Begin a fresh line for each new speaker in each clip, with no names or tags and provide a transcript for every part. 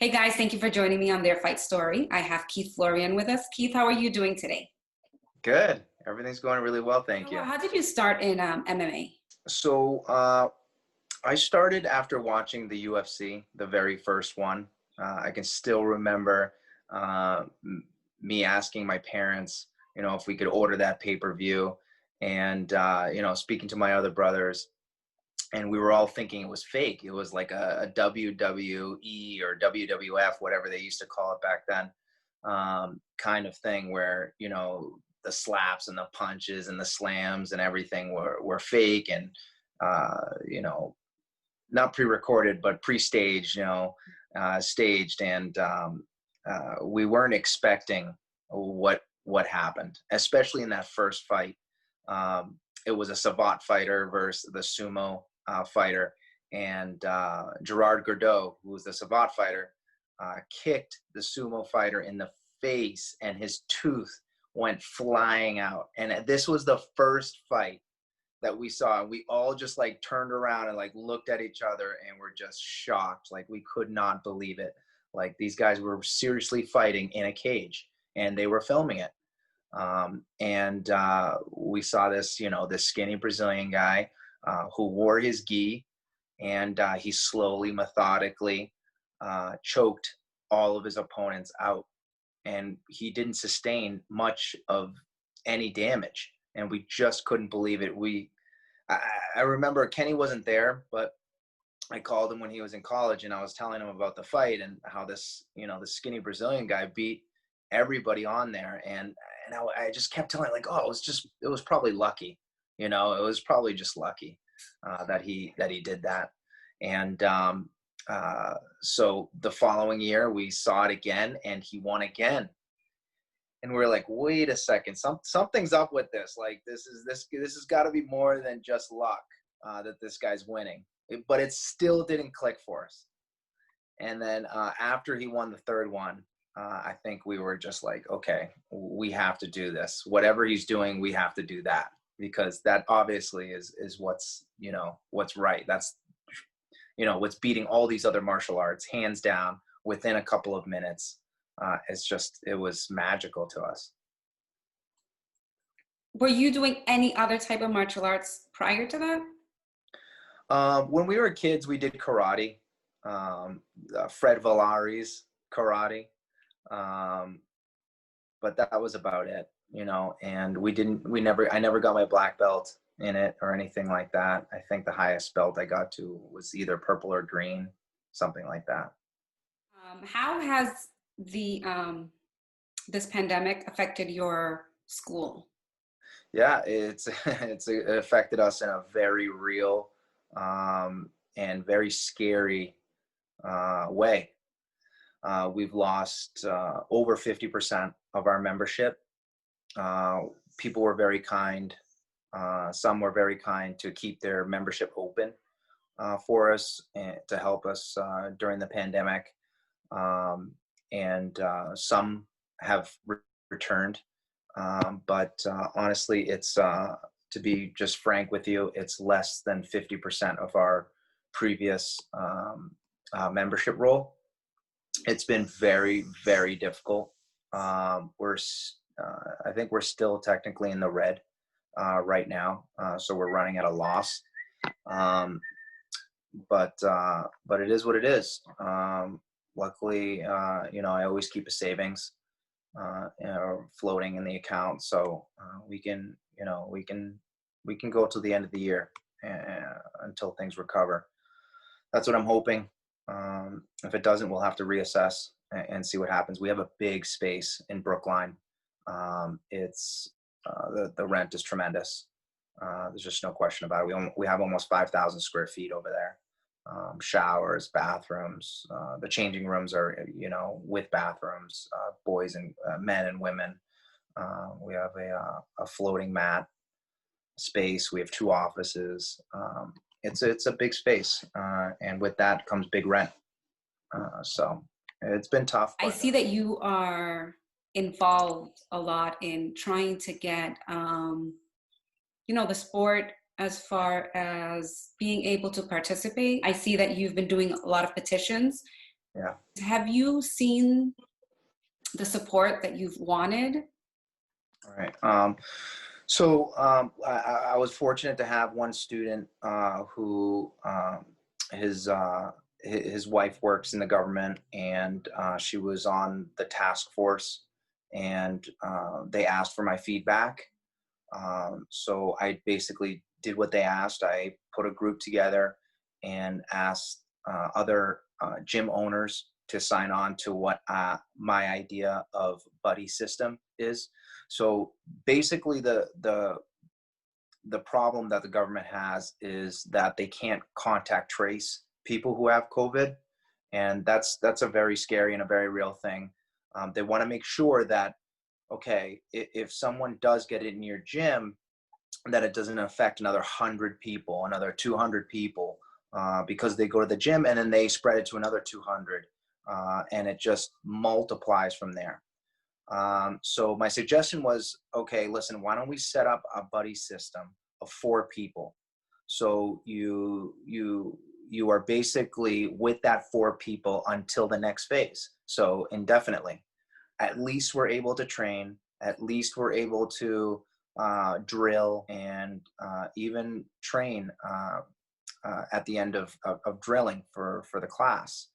Hey guys, thank you for joining me on Their Fight Story. I have Keith Florian with us. Keith, how are you doing today?
Good. Everything's going really well, thank
So,
you.
how did you start in MMA?
So I started after watching the UFC, the very first one. I can still remember me asking my parents, if we could order that pay-per-view, and speaking to my other brothers, and we were all thinking it was fake. It was like a WWE or WWF, whatever they used to call it back then, kind of thing where the slaps and the punches and the slams and everything were fake and not pre-recorded but pre-staged, staged, and we weren't expecting what happened, especially in that first fight. It was a Savate fighter versus the sumo fighter, and Gerard Gordeau, who was the Savate fighter, kicked the sumo fighter in the face, and his tooth went flying out. And this was the first fight that we saw, and we all just like turned around and like looked at each other and were just shocked. Like, we could not believe it. Like, these guys were seriously fighting in a cage, and they were filming it. And we saw this skinny Brazilian guy who wore his gi, and he slowly, methodically choked all of his opponents out, and he didn't sustain much of any damage, and we just couldn't believe it. I remember Kenny wasn't there, but I called him when he was in college, and I was telling him about the fight and how this skinny Brazilian guy beat everybody on there, and I just kept telling him, like, oh, it was probably lucky, it was probably just lucky that he did that. And so the following year we saw it again, and he won again, and we're like, wait a second, something's up with this. Like, this has got to be more than just luck that this guy's winning. But it still didn't click for us. And then after he won the third one, I think we were just like, okay, we have to do this. Whatever he's doing, we have to do that, because that obviously is what's right. That's what's beating all these other martial arts hands down within a couple of minutes. It was magical to us.
Were you doing any other type of martial arts prior to that?
When we were kids, we did karate, Fred Valari's karate, but that was about it, and I never got my black belt in it or anything like that. I think the highest belt I got to was either purple or green, something like that.
How has the this pandemic affected your school?
Yeah, it's affected us in a very real and very scary way. We've lost over 50% of our membership. People were very kind. Some were very kind to keep their membership open for us and to help us during the pandemic. And some have returned. But honestly, it's to be just frank with you, it's less than 50% of our previous membership roll. It's been very, very difficult. I think we're still technically in the red right now, so we're running at a loss. But it is what it is. Luckily, I always keep a savings floating in the account, so we can go to the end of the year until things recover. That's what I'm hoping. If it doesn't, we'll have to reassess and see what happens. We have a big space in Brookline. It's the rent is tremendous. There's just no question about it. We have almost 5,000 square feet over there. Showers, bathrooms, the changing rooms are, with bathrooms, boys and men and women. We have a floating mat space. We have 2 offices. It's a big space, and with that comes big rent. So it's been tough.
I see that you are involved a lot in trying to get, the sport as far as being able to participate. I see that you've been doing a lot of petitions
Yeah.
Have you seen the support that you've wanted?
All right. I was fortunate to have one student who his his wife works in the government, and she was on the task force, and they asked for my feedback. So I basically did what they asked. I put a group together and asked other gym owners to sign on to what my idea of buddy system is. So basically, the problem that the government has is that they can't contact trace people who have COVID, and that's a very scary and a very real thing. They want to make sure that, okay, if someone does get it in your gym, that it doesn't affect another 100 people, another 200 people, because they go to the gym and then they spread it to another 200, and it just multiplies from there. So my suggestion was, okay, listen, why don't we set up a buddy system of 4 people? So you are basically with that 4 people until the next phase. So indefinitely. At least we're able to train. At least we're able to drill and even train at the end of drilling for the class.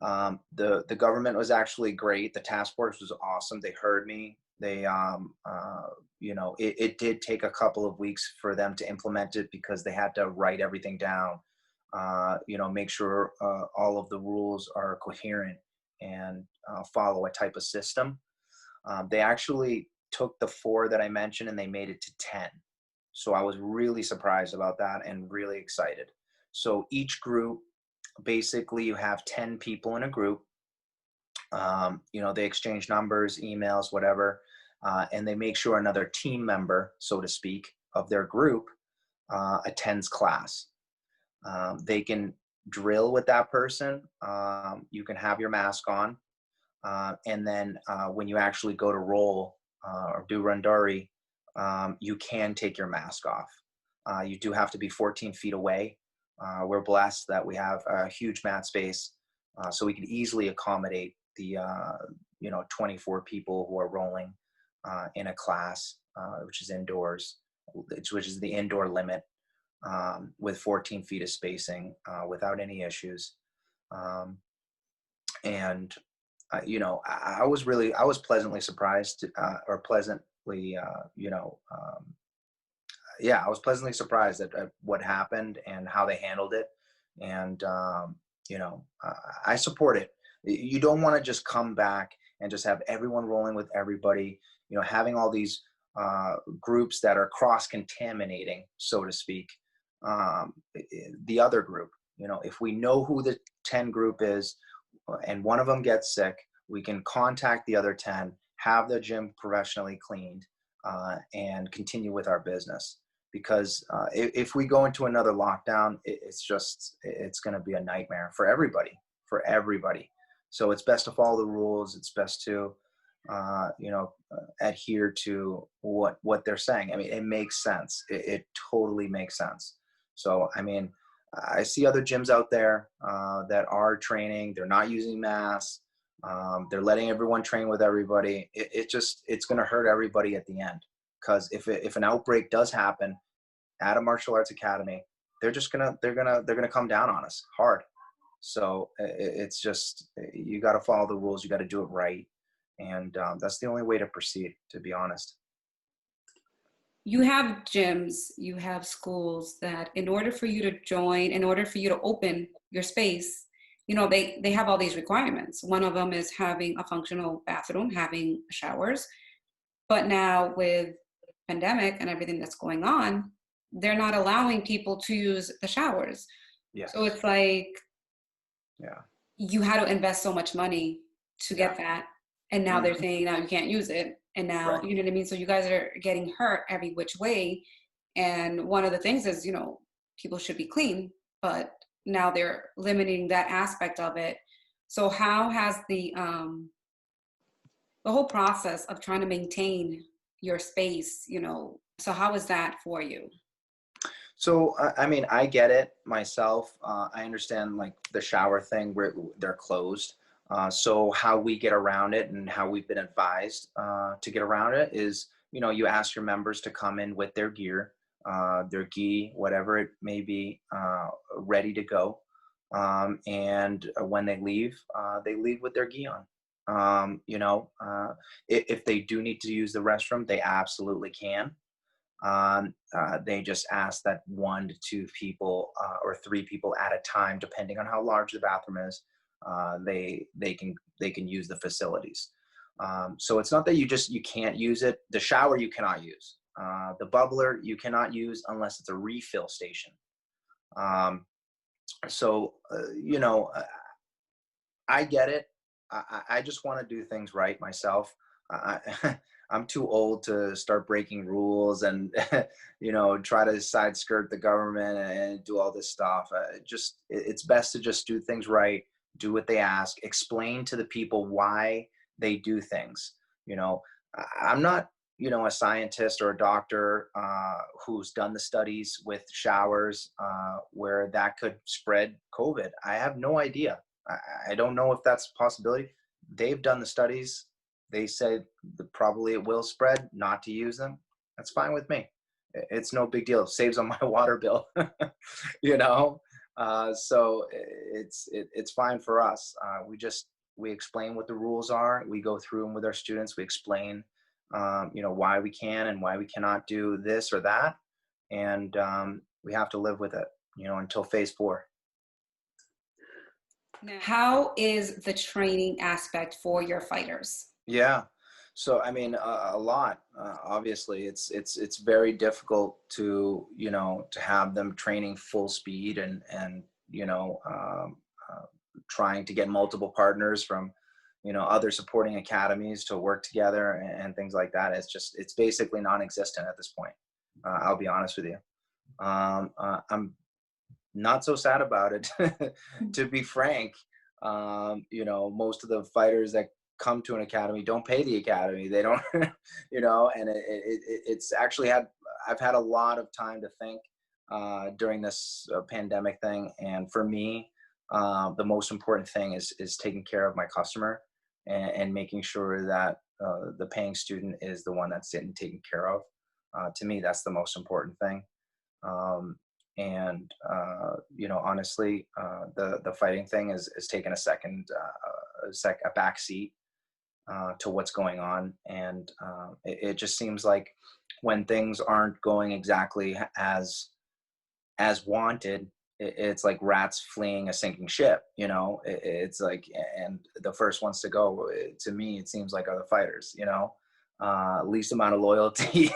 The government was actually great. The task force was awesome. They heard me. They it did take a couple of weeks for them to implement it because they had to write everything down. Make sure all of the rules are coherent and follow a type of system. They actually took the 4 that I mentioned and they made it to 10. So I was really surprised about that and really excited. So each group, basically, you have 10 people in a group. They exchange numbers, emails, whatever, and they make sure another team member, so to speak, of their group attends class. They can drill with that person. You can have your mask on. And then when you actually go to roll or do randori, you can take your mask off. You do have to be 14 feet away. We're blessed that we have a huge mat space, so we can easily accommodate the 24 people who are rolling in a class, which is indoors, which is the indoor limit, with 14 feet of spacing without any issues. And I was pleasantly surprised, or pleasantly, I was pleasantly surprised at what happened and how they handled it. And, I support it. You don't want to just come back and just have everyone rolling with everybody, having all these groups that are cross contaminating, so to speak, the other group. If we know who the 10 group is, and one of them gets sick, we can contact the other 10, have the gym professionally cleaned, and continue with our business. Because if we go into another lockdown, it's going to be a nightmare for everybody, for everybody. So it's best to follow the rules. It's best to, adhere to what they're saying. I mean, it makes sense. It totally makes sense. So, I mean, I see other gyms out there that are training. They're not using masks. They're letting everyone train with everybody. It's going to hurt everybody at the end. Because if an outbreak does happen at a martial arts academy, they're gonna come down on us hard. So it's just, you got to follow the rules. You got to do it right, and that's the only way to proceed, to be honest.
You have gyms, you have schools that in order for you to join, in order for you to open your space, they have all these requirements. One of them is having a functional bathroom, having showers. But now with pandemic and everything that's going on, they're not allowing people to use the showers.
Yes.
So it's like,
Yeah.
you had to invest so much money to get that. And now they're saying now you can't use it. And now,
Right.
you know what I mean? So you guys are getting hurt every which way. And one of the things is, people should be clean, but now they're limiting that aspect of it. So how has the whole process of trying to maintain your space, so how is that for you?
So I mean, I get it myself. I understand like the shower thing where they're closed. So how we get around it and how we've been advised to get around it is, you ask your members to come in with their gi, whatever it may be, ready to go. And when they leave with their gi on. If they do need to use the restroom, they absolutely can. They just ask that 1 to 2 people or 3 people at a time, depending on how large the bathroom is. They can use the facilities. So it's not that you can't use it. The shower you cannot use. The bubbler you cannot use unless it's a refill station. Um, so I get it. I just want to do things right myself. I'm too old to start breaking rules and try to side skirt the government and do all this stuff. It's best to just do things right, do what they ask, explain to the people why they do things. I'm not a scientist or a doctor who's done the studies with showers where that could spread COVID. I have no idea. I don't know if that's a possibility. They've done the studies. They said that probably it will spread, not to use them. That's fine with me. It's no big deal. It saves on my water bill, you know. So it's fine for us. We explain what the rules are. We go through them with our students. We explain, why we can and why we cannot do this or that, and we have to live with it, until phase 4.
Now, how is the training aspect for your fighters?
Yeah. So I mean, a lot. Obviously, it's very difficult to have them training full speed and trying to get multiple partners from other supporting academies to work together and things like that. It's basically non-existent at this point. I'll be honest with you. I'm not so sad about it, to be frank. Most of the fighters that come to an academy don't pay the academy. They don't, and it's actually I've had a lot of time to think during this pandemic thing. And for me, the most important thing is taking care of my customer and making sure that the paying student is the one that's getting taken care of. To me, that's the most important thing. Um, and honestly, the fighting thing is taken a second, a back seat to what's going on, and it just seems like when things aren't going exactly as wanted, it's like rats fleeing a sinking ship. It's like, and the first ones to go, to me, it seems like are the fighters. Least amount of loyalty.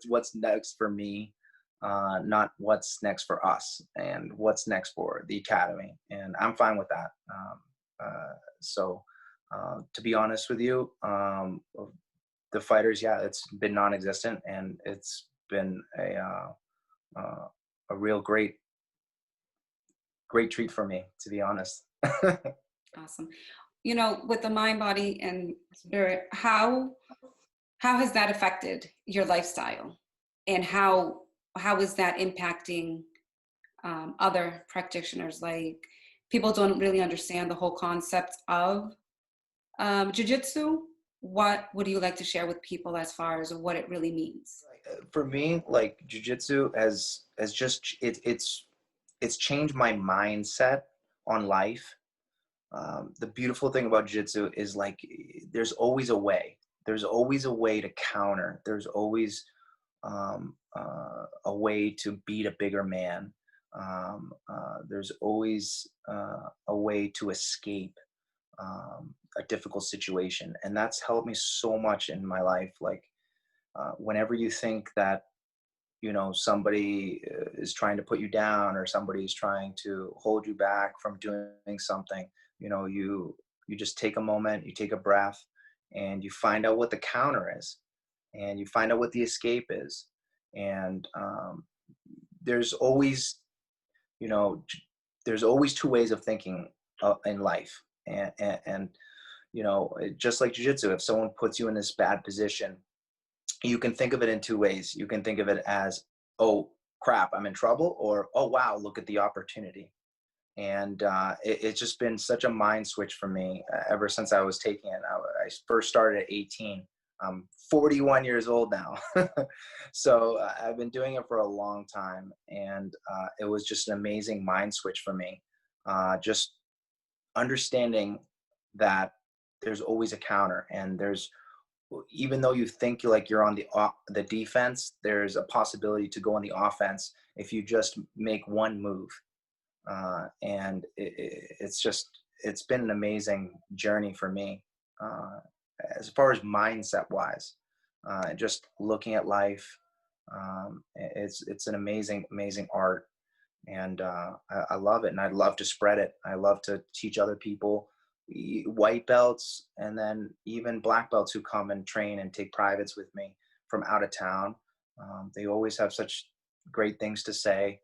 What's next for me, not what's next for us and what's next for the academy, and I'm fine with that. So to be honest with you, the fighters, yeah, it's been non-existent, and it's been a real great treat for me, to be honest.
Awesome. With the mind, body, and spirit, how has that affected your lifestyle, and how is that impacting other practitioners? Like, people don't really understand the whole concept of jiu-jitsu. What would you like to share with people as far as what it really means?
For me, like, jiu-jitsu has just it's changed my mindset on life. The beautiful thing about jiu-jitsu is, like, there's always a way. There's always a way to counter. There's always a way to beat a bigger man. There's always a way to escape a difficult situation, and that's helped me so much in my life. Like, whenever you think that somebody is trying to put you down, or somebody's trying to hold you back from doing something, you just take a moment, you take a breath, and you find out what the counter is, and you find out what the escape is. And there's always you know there's always 2 ways of thinking in life. And just like jiu-jitsu, if someone puts you in this bad position, you can think of it in two ways. You can think of it as, oh crap, I'm in trouble, or oh wow, look at the opportunity. And it's just been such a mind switch for me ever since I was taking it. I first started at 18. I'm 41 years old now. So I've been doing it for a long time, and it was just an amazing mind switch for me. Just understanding that there's always a counter, and there's, even though you think like you're on the defense, there's a possibility to go on the offense if you just make one move. And it's been an amazing journey for me, uh, as far as mindset wise, just looking at life. It's an amazing art, and I love it, and I'd love to spread it. I love to teach other people, white belts, and then even black belts who come and train and take privates with me from out of town. They always have such great things to say,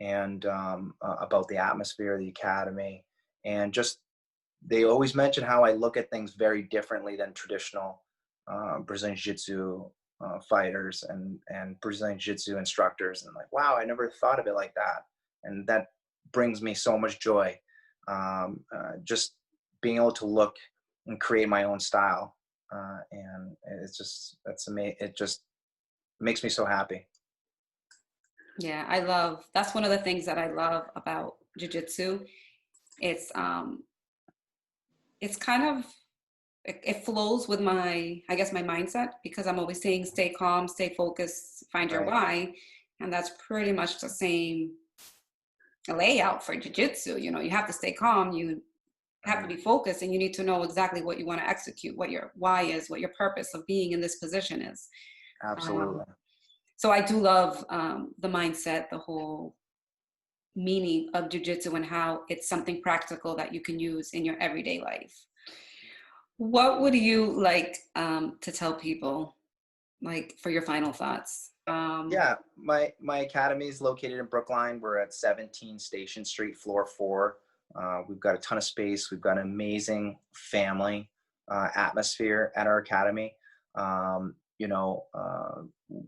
and about the atmosphere of the academy, and just they always mention how I look at things very differently than traditional Brazilian Jiu-Jitsu fighters and Brazilian Jiu-Jitsu instructors, and like, wow, I never thought of it like that, and that brings me so much joy. Just being able to look and create my own style, and it's just that's amazing. It just makes me so happy.
Yeah, that's one of the things that I love about jujitsu. It's it's kind of it flows with my, I guess, my mindset, because I'm always saying stay calm, stay focused, find your
Right.
why, and that's pretty much the same layout for jujitsu. You know, you have to stay calm, you have to
Right.
be focused, and you need to know exactly what you want to execute, what your why is, what your purpose of being in this position is. Um,
Absolutely.
so I do love the mindset, the whole meaning of jujitsu, and how it's something practical that you can use in your everyday life. What would you like to tell people, like for your final thoughts?
Yeah, my academy is located in Brookline. We're at 17 Station Street, floor 4. We've got a ton of space. We've got an amazing family atmosphere at our academy.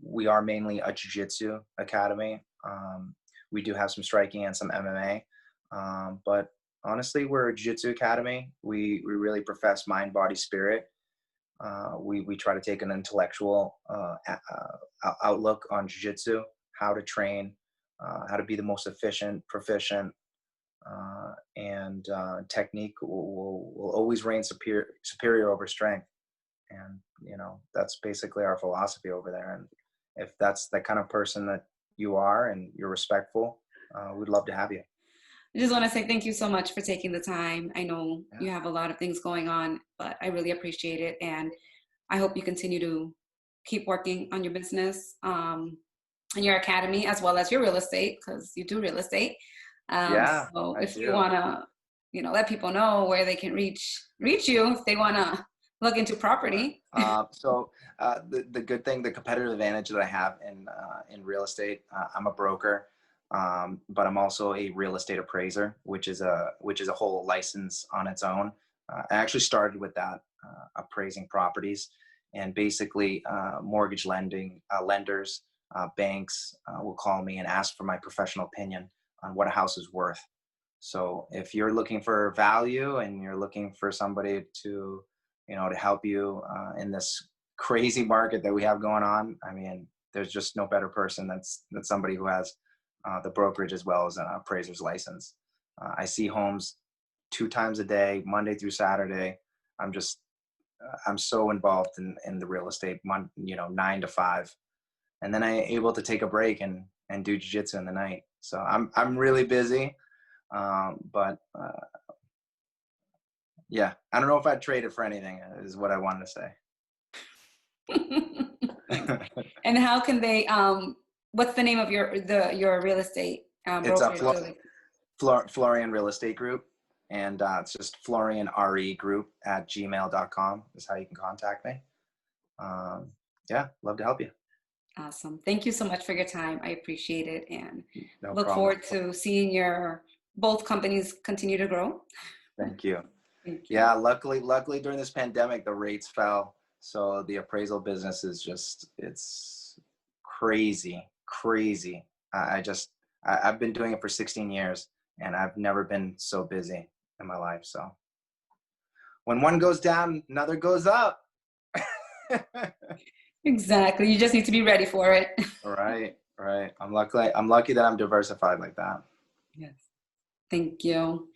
We are mainly a jiu-jitsu academy. We do have some striking and some MMA, but honestly, we're a jiu-jitsu academy. We really profess mind, body, spirit. We try to take an intellectual outlook on jiu-jitsu, how to train, how to be the most efficient, proficient, and technique will always reign superior over strength. And that's basically our philosophy over there. And if that's the kind of person that you are and you're respectful, we'd love to have you.
I just want to say thank you so much for taking the time. I know
Yeah.
you have a lot of things going on, but I really appreciate it. And I hope you continue to keep working on your business, and your academy, as well as your real estate, because you do real estate.
Yeah,
So
I
if you
do.
want to, let people know where they can reach you if they want to look into
Sure.
property.
The good thing, the competitive advantage that I have in real estate, I'm a broker, but I'm also a real estate appraiser, which is a whole license on its own. I actually started with that, appraising properties, and basically mortgage lenders, banks will call me and ask for my professional opinion on what a house is worth. So if you're looking for value and you're looking for somebody to help you in this crazy market that we have going on, I mean, there's just no better person that's somebody who has the brokerage as well as an appraiser's license. I see homes 2 times a day, Monday through Saturday. I'm so involved in the real estate, 9 to 5, and then I able to take a break and do jiu-jitsu in the night. So I'm really busy, but yeah, I don't know if I'd trade it for anything, is what I wanted to say.
And how can they? What's the name of your real estate
It's a
brokerage? So like,
Florian Real Estate Group, and it's just Florian RE Group at gmail.com is how you can contact me. Yeah, love to help you.
awesome. Thank you so much for your time. I appreciate it, and
No
look
problem.
forward to seeing your both companies continue to grow.
Thank you.
Thank you.
Yeah, luckily during this pandemic, the rates fell. So the appraisal business is just, it's crazy, crazy. I've been doing it for 16 years and I've never been so busy in my life. So when one goes down, another goes up.
Exactly. You just need to be ready for it.
Right, right. I'm lucky that I'm diversified like that.
Yes. Thank you.